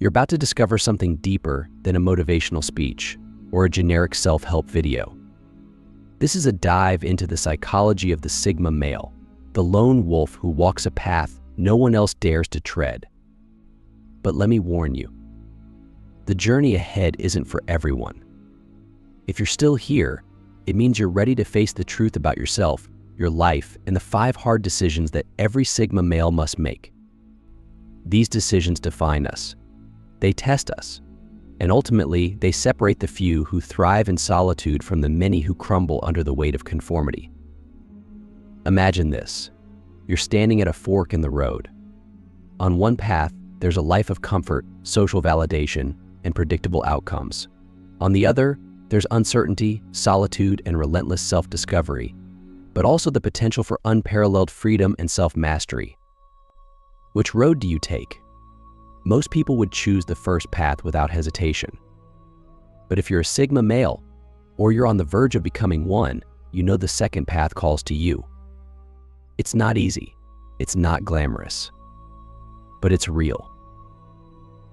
You're about to discover something deeper than a motivational speech or a generic self-help video. This is a dive into the psychology of the Sigma male, the lone wolf who walks a path no one else dares to tread. But let me warn you, the journey ahead isn't for everyone. If you're still here, it means you're ready to face the truth about yourself, your life, and the 5 hard decisions that every Sigma male must make. These decisions define us. They test us. And ultimately, they separate the few who thrive in solitude from the many who crumble under the weight of conformity. Imagine this. You're standing at a fork in the road. On one path, there's a life of comfort, social validation, and predictable outcomes. On the other, there's uncertainty, solitude, and relentless self-discovery, but also the potential for unparalleled freedom and self-mastery. Which road do you take? Most people would choose the first path without hesitation. But if you're a Sigma male, or you're on the verge of becoming one, you know the second path calls to you. It's not easy, it's not glamorous, but it's real.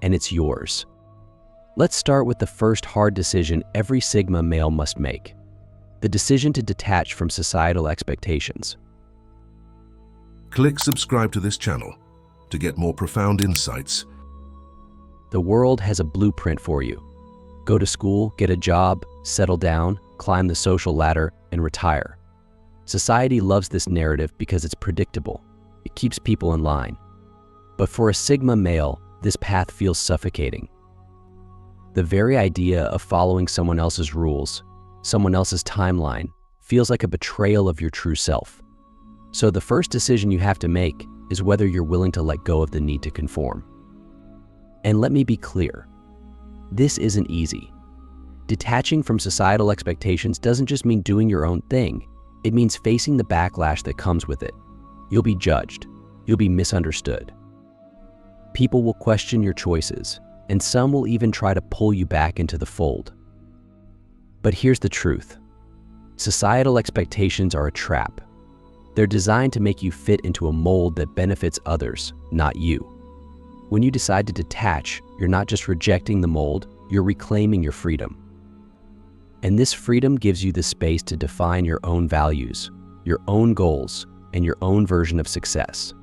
And it's yours. Let's start with the first hard decision every Sigma male must make: the decision to detach from societal expectations. Click subscribe to this channel to get more profound insights. The world has a blueprint for you. Go to school, get a job, settle down, climb the social ladder, and retire. Society loves this narrative because it's predictable. It keeps people in line. But for a Sigma male, this path feels suffocating. The very idea of following someone else's rules, someone else's timeline, feels like a betrayal of your true self. So the first decision you have to make is whether you're willing to let go of the need to conform. And let me be clear, this isn't easy. Detaching from societal expectations doesn't just mean doing your own thing. It means facing the backlash that comes with it. You'll be judged. You'll be misunderstood. People will question your choices, and some will even try to pull you back into the fold. But here's the truth. Societal expectations are a trap. They're designed to make you fit into a mold that benefits others, not you. When you decide to detach, you're not just rejecting the mold, you're reclaiming your freedom. And this freedom gives you the space to define your own values, your own goals, and your own version of success.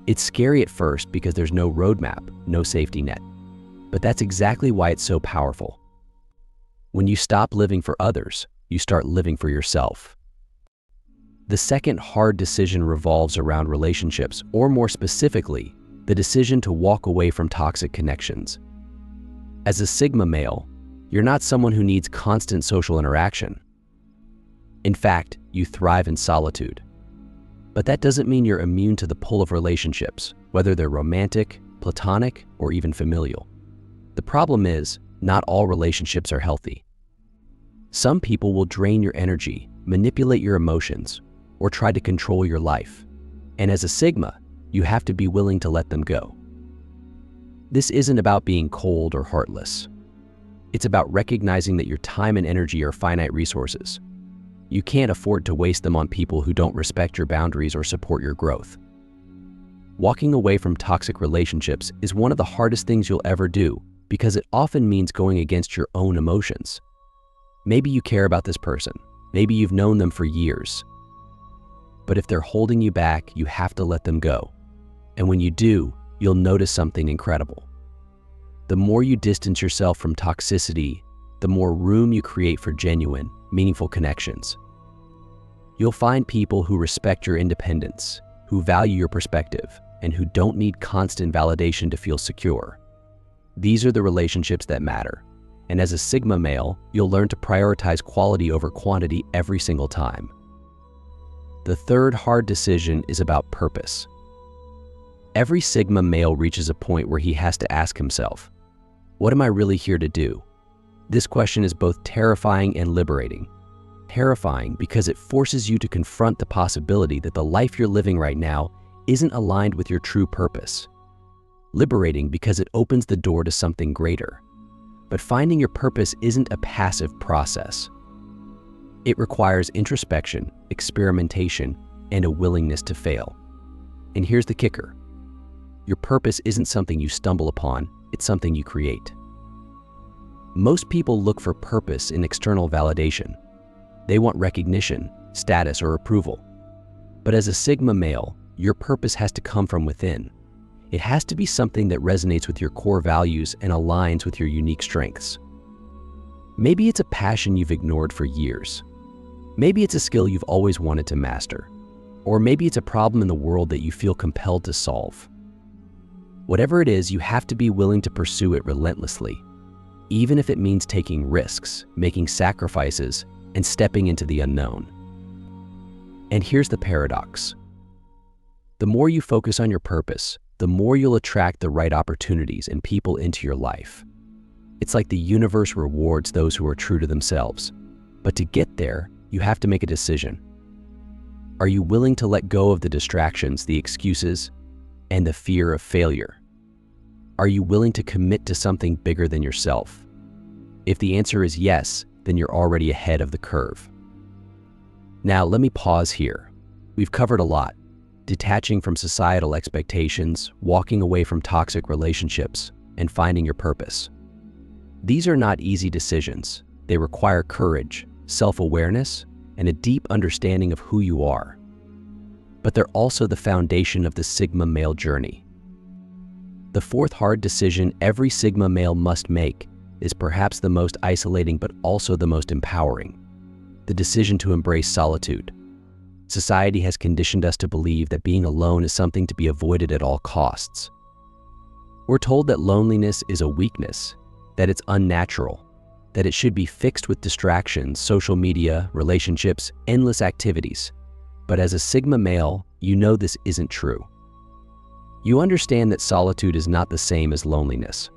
It's scary at first because there's no roadmap, no safety net. But that's exactly why it's so powerful. When you stop living for others, you start living for yourself. The second hard decision revolves around relationships, or more specifically, the decision to walk away from toxic connections. As a Sigma male, you're not someone who needs constant social interaction. In fact, you thrive in solitude. But that doesn't mean you're immune to the pull of relationships, whether they're romantic, platonic, or even familial. The problem is, not all relationships are healthy. Some people will drain your energy, manipulate your emotions, or try to control your life. And as a Sigma, you have to be willing to let them go. This isn't about being cold or heartless. It's about recognizing that your time and energy are finite resources. You can't afford to waste them on people who don't respect your boundaries or support your growth. Walking away from toxic relationships is one of the hardest things you'll ever do because it often means going against your own emotions. Maybe you care about this person. Maybe you've known them for years. But if they're holding you back, you have to let them go. And when you do, you'll notice something incredible. The more you distance yourself from toxicity, the more room you create for genuine, meaningful connections. You'll find people who respect your independence, who value your perspective, and who don't need constant validation to feel secure. These are the relationships that matter. And as a Sigma male, you'll learn to prioritize quality over quantity every single time. The third hard decision is about purpose. Every Sigma male reaches a point where he has to ask himself, what am I really here to do? This question is both terrifying and liberating. Terrifying because it forces you to confront the possibility that the life you're living right now isn't aligned with your true purpose. Liberating because it opens the door to something greater. But finding your purpose isn't a passive process. It requires introspection, experimentation, and a willingness to fail. And here's the kicker. Your purpose isn't something you stumble upon, it's something you create. Most people look for purpose in external validation. They want recognition, status, or approval. But as a Sigma male, your purpose has to come from within. It has to be something that resonates with your core values and aligns with your unique strengths. Maybe it's a passion you've ignored for years. Maybe it's a skill you've always wanted to master. Or maybe it's a problem in the world that you feel compelled to solve. Whatever it is, you have to be willing to pursue it relentlessly, even if it means taking risks, making sacrifices, and stepping into the unknown. And here's the paradox. The more you focus on your purpose, the more you'll attract the right opportunities and people into your life. It's like the universe rewards those who are true to themselves. But to get there, you have to make a decision. Are you willing to let go of the distractions, the excuses, and the fear of failure? Are you willing to commit to something bigger than yourself? If the answer is yes, then you're already ahead of the curve. Now, let me pause here. We've covered a lot. Detaching from societal expectations, walking away from toxic relationships, and finding your purpose. These are not easy decisions. They require courage, self-awareness, and a deep understanding of who you are. But they're also the foundation of the Sigma male journey. The fourth hard decision every Sigma male must make is perhaps the most isolating but also the most empowering. The decision to embrace solitude. Society has conditioned us to believe that being alone is something to be avoided at all costs. We're told that loneliness is a weakness, that it's unnatural, that it should be fixed with distractions, social media, relationships, endless activities. But as a Sigma male, you know this isn't true. You understand that solitude is not the same as loneliness.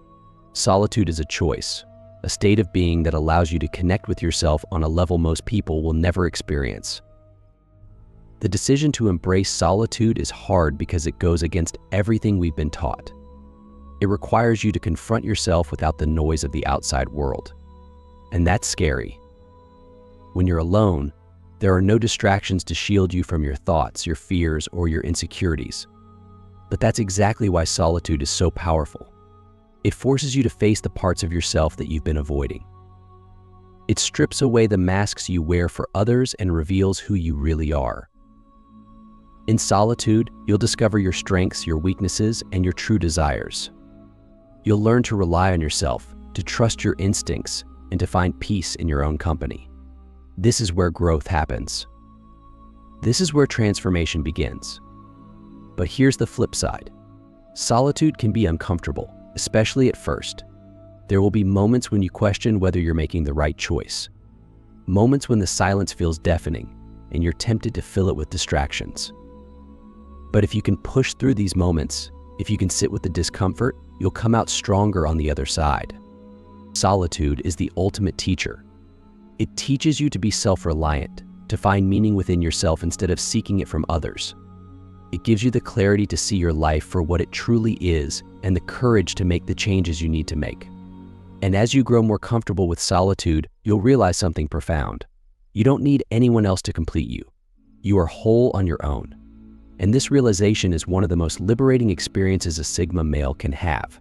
Solitude is a choice, a state of being that allows you to connect with yourself on a level most people will never experience. The decision to embrace solitude is hard because it goes against everything we've been taught. It requires you to confront yourself without the noise of the outside world. And that's scary. When you're alone, there are no distractions to shield you from your thoughts, your fears, or your insecurities. But that's exactly why solitude is so powerful. It forces you to face the parts of yourself that you've been avoiding. It strips away the masks you wear for others and reveals who you really are. In solitude, you'll discover your strengths, your weaknesses, and your true desires. You'll learn to rely on yourself, to trust your instincts, and to find peace in your own company. This is where growth happens. This is where transformation begins. But here's the flip side. Solitude can be uncomfortable, especially at first. There will be moments when you question whether you're making the right choice. Moments when the silence feels deafening, and you're tempted to fill it with distractions. But if you can push through these moments, if you can sit with the discomfort, you'll come out stronger on the other side. Solitude is the ultimate teacher. It teaches you to be self-reliant, to find meaning within yourself instead of seeking it from others. It gives you the clarity to see your life for what it truly is and the courage to make the changes you need to make. And as you grow more comfortable with solitude, you'll realize something profound. You don't need anyone else to complete you. You are whole on your own. And this realization is one of the most liberating experiences a Sigma male can have.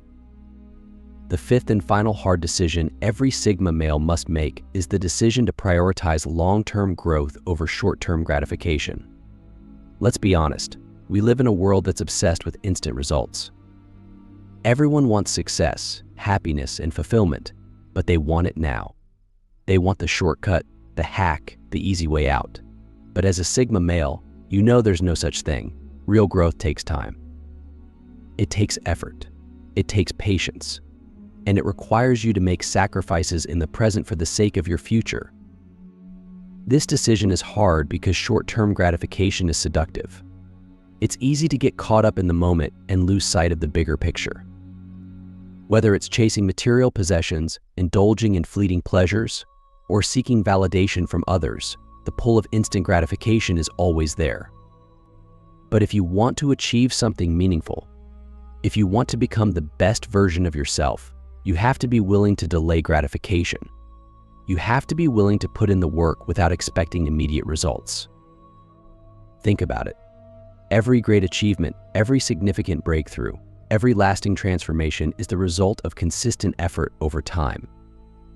The fifth and final hard decision every Sigma male must make is the decision to prioritize long-term growth over short-term gratification. Let's be honest, we live in a world that's obsessed with instant results. Everyone wants success, happiness, and fulfillment, but they want it now. They want the shortcut, the hack, the easy way out. But as a Sigma male, you know there's no such thing. Real growth takes time. It takes effort. It takes patience. And it requires you to make sacrifices in the present for the sake of your future. This decision is hard because short-term gratification is seductive. It's easy to get caught up in the moment and lose sight of the bigger picture. Whether it's chasing material possessions, indulging in fleeting pleasures, or seeking validation from others, the pull of instant gratification is always there. But if you want to achieve something meaningful, if you want to become the best version of yourself, you have to be willing to delay gratification. You have to be willing to put in the work without expecting immediate results. Think about it. Every great achievement, every significant breakthrough, Every lasting transformation is the result of consistent effort over time.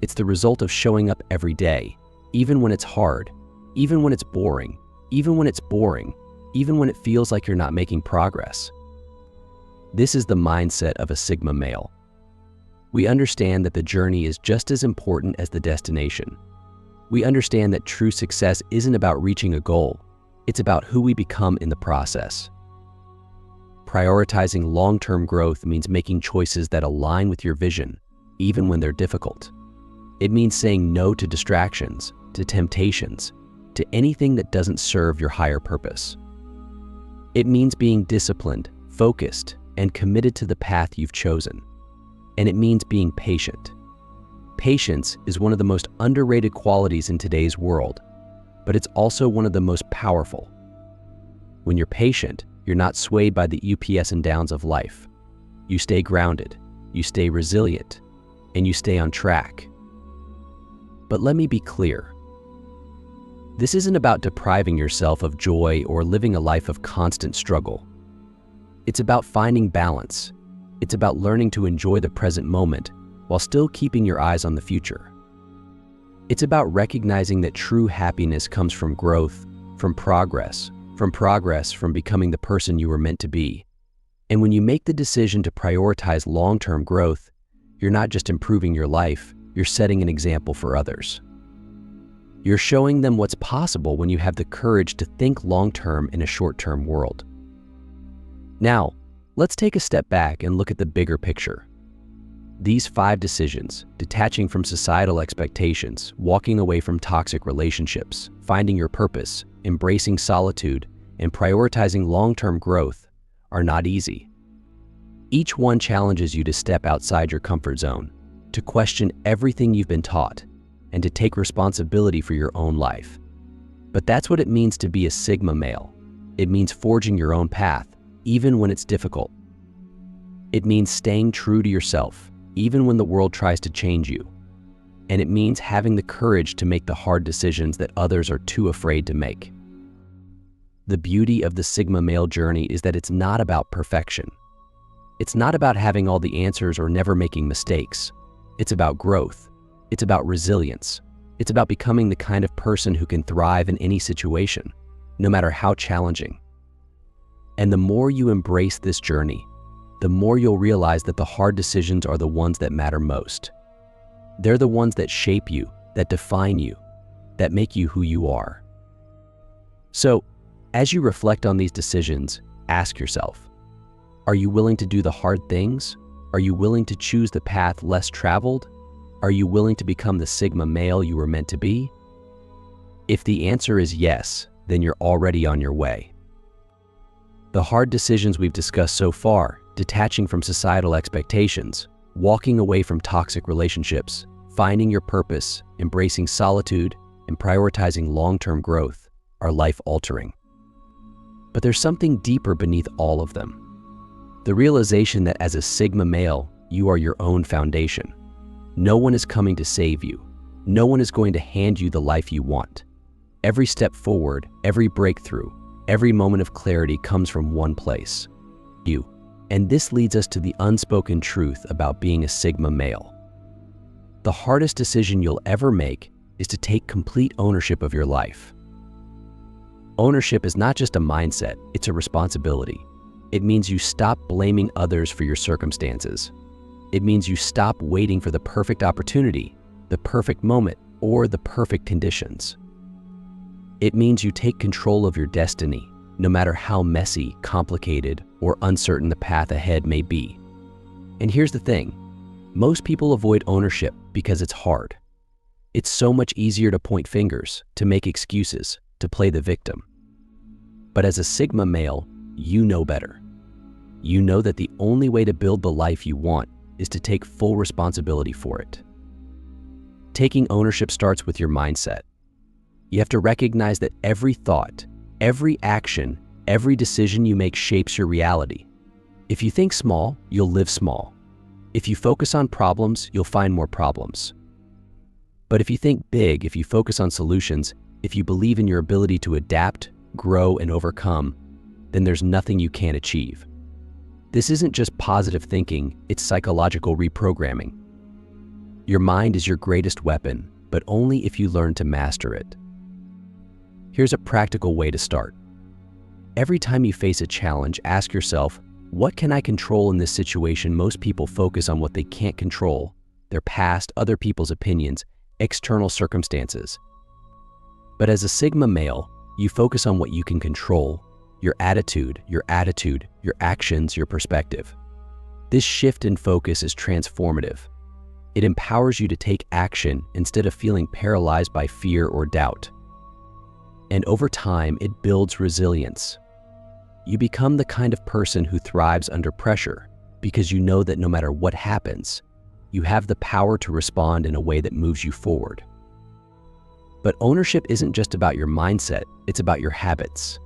It's the result of showing up every day, even when it's hard, even when it's boring, even when it feels like you're not making progress. This is the mindset of a Sigma male. We understand that the journey is just as important as the destination. We understand that true success isn't about reaching a goal, it's about who we become in the process. Prioritizing long-term growth means making choices that align with your vision, even when they're difficult. It means saying no to distractions, to temptations, to anything that doesn't serve your higher purpose. It means being disciplined, focused, and committed to the path you've chosen. And it means being patient. Patience is one of the most underrated qualities in today's world, but it's also one of the most powerful. When you're patient, you're not swayed by the ups and downs of life. You stay grounded, you stay resilient, and you stay on track. But let me be clear. This isn't about depriving yourself of joy or living a life of constant struggle. It's about finding balance. It's about learning to enjoy the present moment while still keeping your eyes on the future. It's about recognizing that true happiness comes from growth, from progress, from becoming the person you were meant to be. And when you make the decision to prioritize long-term growth, you're not just improving your life, you're setting an example for others. You're showing them what's possible when you have the courage to think long-term in a short-term world. Now, let's take a step back and look at the bigger picture. These 5 decisions, detaching from societal expectations, walking away from toxic relationships, finding your purpose, embracing solitude, and prioritizing long-term growth, are not easy. Each one challenges you to step outside your comfort zone, to question everything you've been taught, and to take responsibility for your own life. But that's what it means to be a Sigma male. It means forging your own path, even when it's difficult. It means staying true to yourself, even when the world tries to change you. And it means having the courage to make the hard decisions that others are too afraid to make. The beauty of the Sigma male journey is that it's not about perfection. It's not about having all the answers or never making mistakes. It's about growth. It's about resilience. It's about becoming the kind of person who can thrive in any situation, no matter how challenging. And the more you embrace this journey, the more you'll realize that the hard decisions are the ones that matter most. They're the ones that shape you, that define you, that make you who you are. So, as you reflect on these decisions, ask yourself, are you willing to do the hard things? Are you willing to choose the path less traveled? Are you willing to become the Sigma male you were meant to be? If the answer is yes, then you're already on your way. The hard decisions we've discussed so far, detaching from societal expectations, walking away from toxic relationships, finding your purpose, embracing solitude, and prioritizing long-term growth, are life-altering. But there's something deeper beneath all of them. The realization that as a Sigma male, you are your own foundation. No one is coming to save you. No one is going to hand you the life you want. Every step forward, every breakthrough, every moment of clarity comes from one place: you. And this leads us to the unspoken truth about being a Sigma male. The hardest decision you'll ever make is to take complete ownership of your life. Ownership is not just a mindset, it's a responsibility. It means you stop blaming others for your circumstances. It means you stop waiting for the perfect opportunity, the perfect moment, or the perfect conditions. It means you take control of your destiny, no matter how messy, complicated, or uncertain the path ahead may be. And here's the thing, most people avoid ownership because it's hard. It's so much easier to point fingers, to make excuses, to play the victim. But as a Sigma male, you know better. You know that the only way to build the life you want is to take full responsibility for it. Taking ownership starts with your mindset. You have to recognize that every thought, every action, every decision you make shapes your reality. If you think small, you'll live small. If you focus on problems, you'll find more problems. But if you think big, if you focus on solutions, if you believe in your ability to adapt, grow, and overcome, then there's nothing you can't achieve. This isn't just positive thinking, it's psychological reprogramming. Your mind is your greatest weapon, but only if you learn to master it. Here's a practical way to start. Every time you face a challenge, ask yourself, what can I control in this situation? Most people focus on what they can't control, their past, other people's opinions, external circumstances. But as a Sigma male, you focus on what you can control, your attitude, your actions, your perspective. This shift in focus is transformative. It empowers you to take action instead of feeling paralyzed by fear or doubt. And over time, it builds resilience. You become the kind of person who thrives under pressure because you know that no matter what happens, you have the power to respond in a way that moves you forward. But ownership isn't just about your mindset, it's about your habits.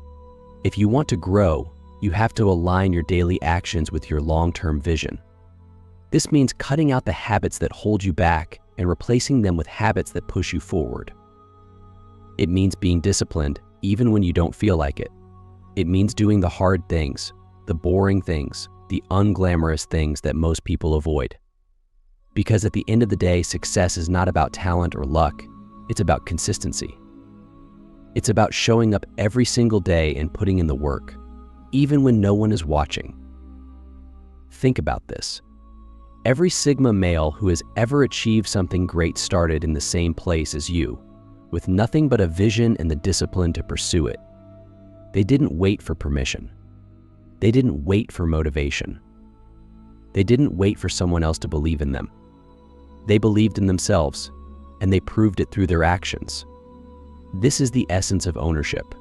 If you want to grow, you have to align your daily actions with your long-term vision. This means cutting out the habits that hold you back and replacing them with habits that push you forward. It means being disciplined even when you don't feel like it. It means doing the hard things, the boring things, the unglamorous things that most people avoid. Because at the end of the day, success is not about talent or luck, it's about consistency. It's about showing up every single day and putting in the work, even when no one is watching. Think about this. Every Sigma male who has ever achieved something great started in the same place as you, with nothing but a vision and the discipline to pursue it. They didn't wait for permission. They didn't wait for motivation. They didn't wait for someone else to believe in them. They believed in themselves, and they proved it through their actions. This is the essence of ownership.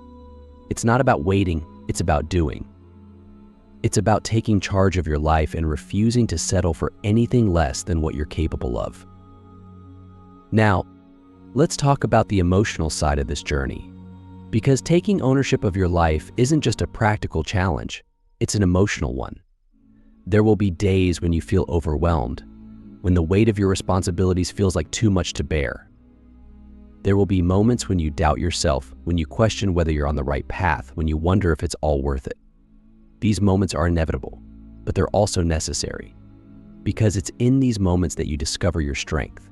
It's not about waiting, it's about doing. It's about taking charge of your life and refusing to settle for anything less than what you're capable of. Now, let's talk about the emotional side of this journey. Because taking ownership of your life isn't just a practical challenge, it's an emotional one. There will be days when you feel overwhelmed, when the weight of your responsibilities feels like too much to bear. There will be moments when you doubt yourself, when you question whether you're on the right path, when you wonder if it's all worth it. These moments are inevitable, but they're also necessary, because it's in these moments that you discover your strength.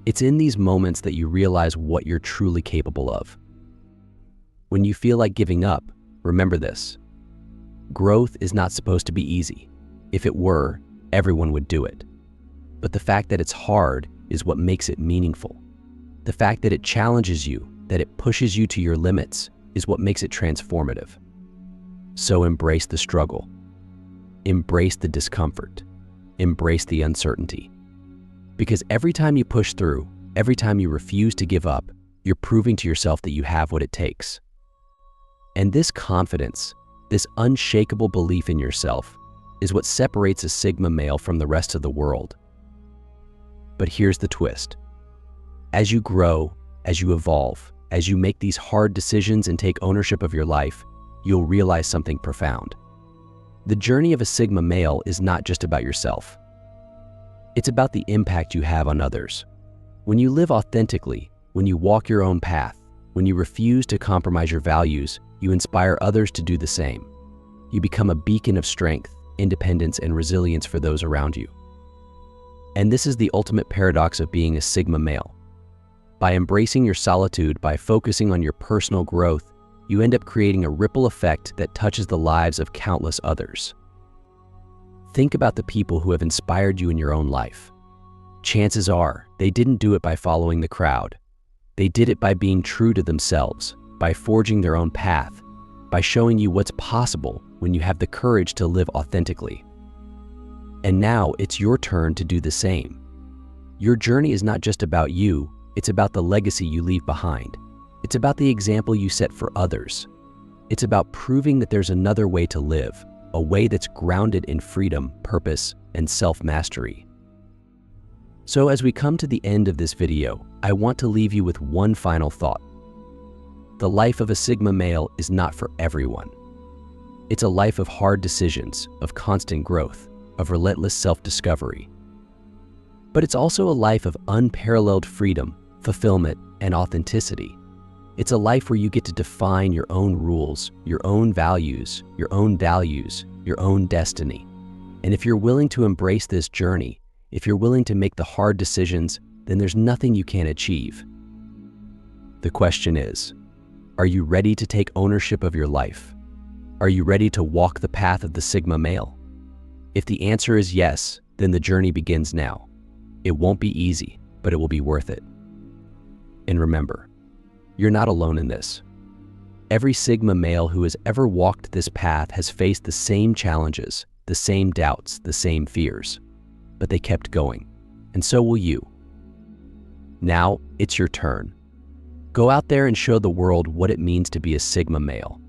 It's in these moments that you realize what you're truly capable of. When you feel like giving up, remember this. Growth is not supposed to be easy. If it were, everyone would do it. But the fact that it's hard is what makes it meaningful. The fact that it challenges you, that it pushes you to your limits, is what makes it transformative. So embrace the struggle. Embrace the discomfort. Embrace the uncertainty. Because every time you push through, every time you refuse to give up, you're proving to yourself that you have what it takes. And this confidence, this unshakable belief in yourself, is what separates a Sigma male from the rest of the world. But here's the twist. As you grow, as you evolve, as you make these hard decisions and take ownership of your life, you'll realize something profound. The journey of a Sigma male is not just about yourself. It's about the impact you have on others. When you live authentically, when you walk your own path, when you refuse to compromise your values, you inspire others to do the same. You become a beacon of strength, independence, and resilience for those around you. And this is the ultimate paradox of being a Sigma male. By embracing your solitude, by focusing on your personal growth, you end up creating a ripple effect that touches the lives of countless others. Think about the people who have inspired you in your own life. Chances are, they didn't do it by following the crowd. They did it by being true to themselves, by forging their own path, by showing you what's possible when you have the courage to live authentically. And now it's your turn to do the same. Your journey is not just about you, it's about the legacy you leave behind. It's about the example you set for others. It's about proving that there's another way to live, a way that's grounded in freedom, purpose, and self-mastery. So as we come to the end of this video, I want to leave you with one final thought. The life of a Sigma male is not for everyone. It's a life of hard decisions, of constant growth, of relentless self-discovery. But it's also a life of unparalleled freedom, fulfillment, and authenticity. It's a life where you get to define your own rules, your own values, your own destiny. And if you're willing to embrace this journey, if you're willing to make the hard decisions, then there's nothing you can't achieve. The question is, are you ready to take ownership of your life? Are you ready to walk the path of the Sigma male? If the answer is yes, then the journey begins now. It won't be easy, but it will be worth it. And remember, you're not alone in this. Every Sigma male who has ever walked this path has faced the same challenges, the same doubts, the same fears. But they kept going, and so will you. Now, it's your turn. Go out there and show the world what it means to be a Sigma male.